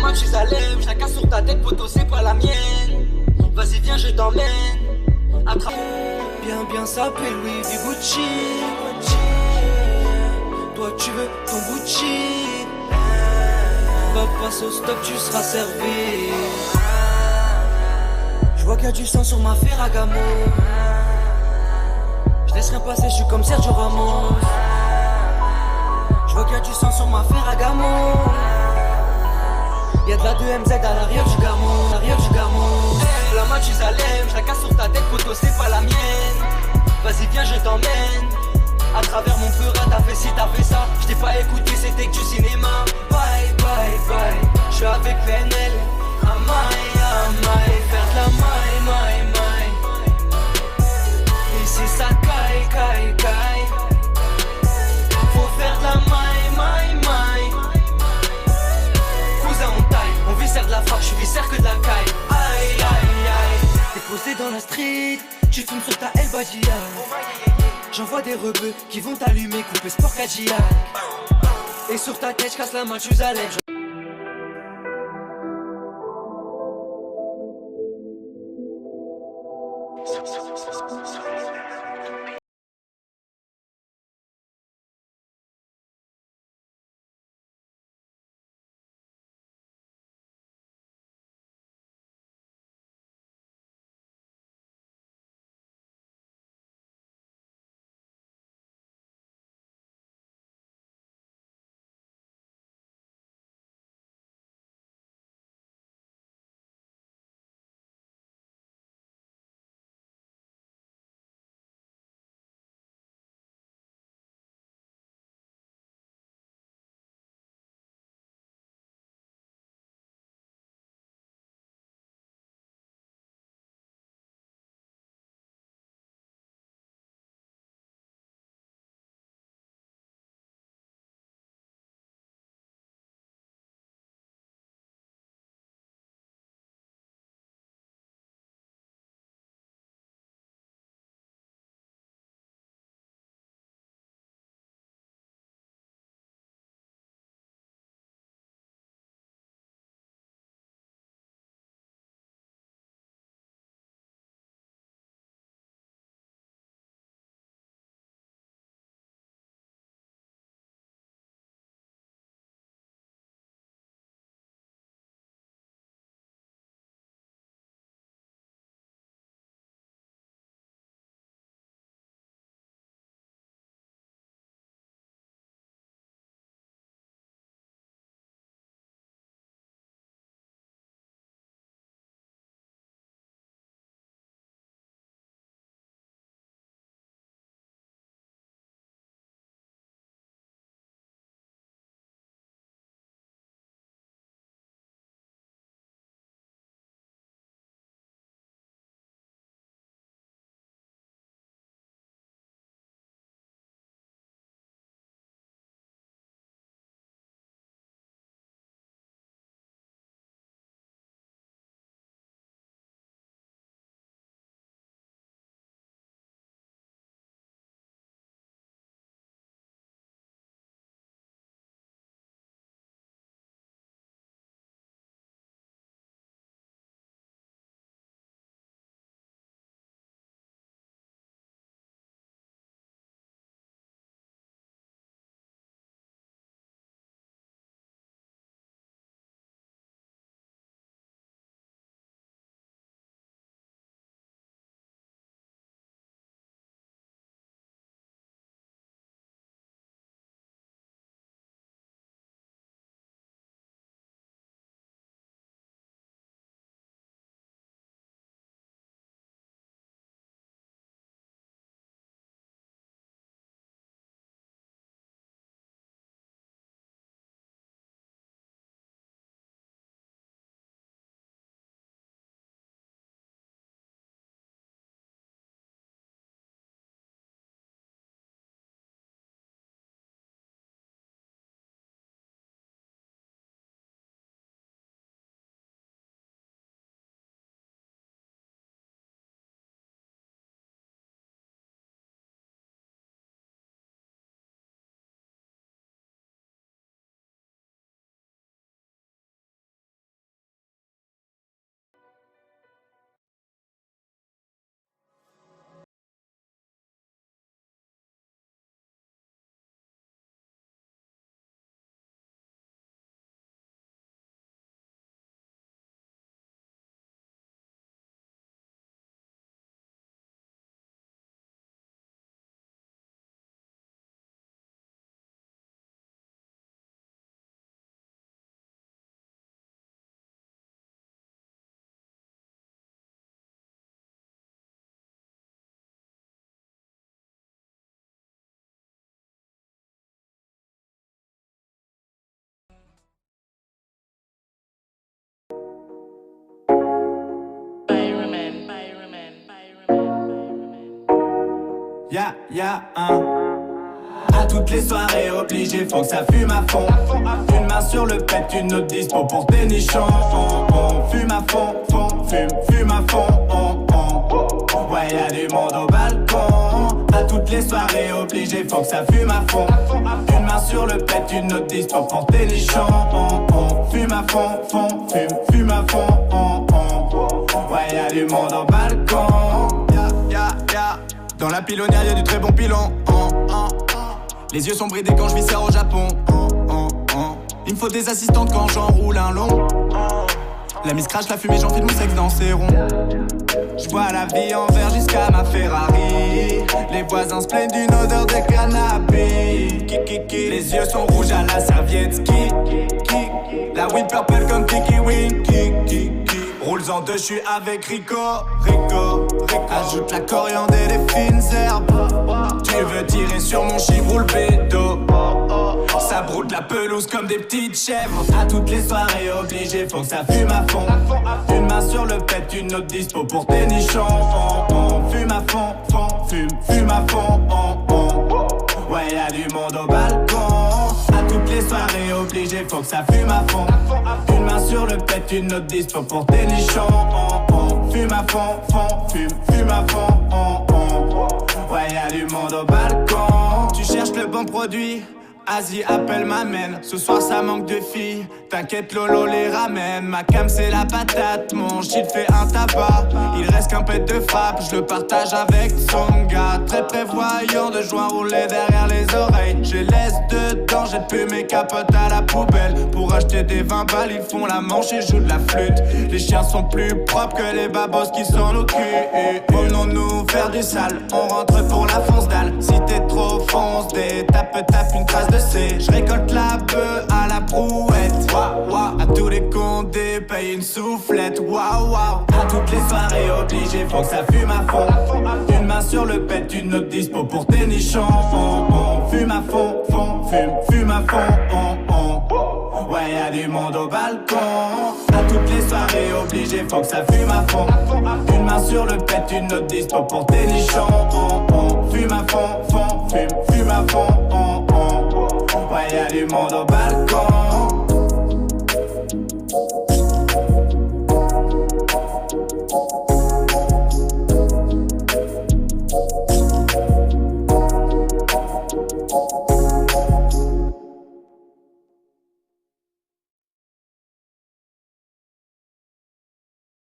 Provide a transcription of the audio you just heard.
Mathusalem, je la casse sur ta tête, poteau, c'est pas la mienne. Vas-y, viens, je t'emmène. Bien sapé, Louis V Gucci. Toi, tu veux ton Gucci. Va passer au stop, tu seras servi. Je vois qu'il y a du sang sur ma Ferragamo. Je laisse rien passer, je suis comme Sergio Ramos. Je vois qu'il y a du sang sur ma Ferragamo. Y'a de la 2MZ à l'arrière du gamin, Hey, la Mathusalem, je la casse sur ta tête, poteau, c'est pas la mienne. Vas-y, viens, je t'emmène. À travers mon peur, t'as fait ci, t'as fait ça. Je t'ai pas écouté, c'était que du cinéma. Bye, bye, bye. Je suis avec PNL. Amaï, faire de la maille. Ici ça caille. Faut faire de la maille. Cousin, on taille, on viscère de la frappe, je suis viscère que de la caille. Aïe. T'es posé dans la street, tu fumes sur ta El Badia. J'envoie des rebeux qui vont t'allumer, couper sport Cadillac. Et sur ta tête, j'casse la Mathusalem. À toutes les soirées obligé, faut que ça fume à fond. Une main sur le pet, une autre dispo pour tes nichons. On fume à fond, fume à fond. Ouais, y'a du monde au balcon. À toutes les soirées obligé, faut que ça fume à fond. Une main sur le pet, une autre dispo pour tes nichons. On fume à fond, fume à fond. Ouais, y'a du monde au balcon. Dans la pilonnière, y'a du très bon pilon. Les yeux sont bridés quand je viscère au Japon. Il me faut des assistantes quand j'enroule un long. La miss crache la fumée, j'enfile mon sexe dans ses ronds. J'bois la vie en verre jusqu'à ma Ferrari. Les voisins se plaignent d'une odeur de cannabis. Les yeux sont rouges à la serviette ski. La weed purple comme Tiki Wink. Roules en deux, j'suis avec Rico. Ajoute la coriandre et les fines herbes. Tu veux tirer sur mon chivre, roule bédo. Ça broute la pelouse comme des petites chèvres. À toutes les soirées obligé, faut que ça fume à fond. Une main sur le pet, une autre dispo pour tes nichons. On fume à fond, fume à fond. Ouais, y'a du monde au balcon. À toutes les soirées obligé, faut que ça fume à fond. Une main sur le pet, une autre dispo pour tes nichons. On fume à fond, fume à fond. Ouais, y'a du monde au balcon. Tu cherches le bon produit, Asie appelle m'amène. Ce soir ça manque de filles, t'inquiète Lolo les ramène. Ma cam c'est la patate, mon shit fait un tabac. Il reste qu'un pet de frappe, je le partage avec son gars. Très prévoyant de joints roulés derrière les oreilles. Je laisse dedans, jette plus mes capotes à la poubelle. Pour acheter des 20 balles, ils font la manche et jouent de la flûte. Les chiens sont plus propres que les babos qui sont au cul. Venons-nous faire du sale, on rentre pour la fonce dalle. Si t'es trop foncé, tape une trace de C. Je récolte la bœuf à la brouette. À tous les condés, paye une soufflette. À toutes les soirées obligé, faut que ça fume à fond. Une main sur le pet, une autre dispo pour tes nichons. On fume à fond, fume à fond. Ouais, y'a du monde au balcon. À toutes les soirées obligé, faut que ça fume à fond. Une main sur le pet, une autre dispo pour tes nichons. On fume à fond, fume à fond. Ouais, y'a du monde au balcon.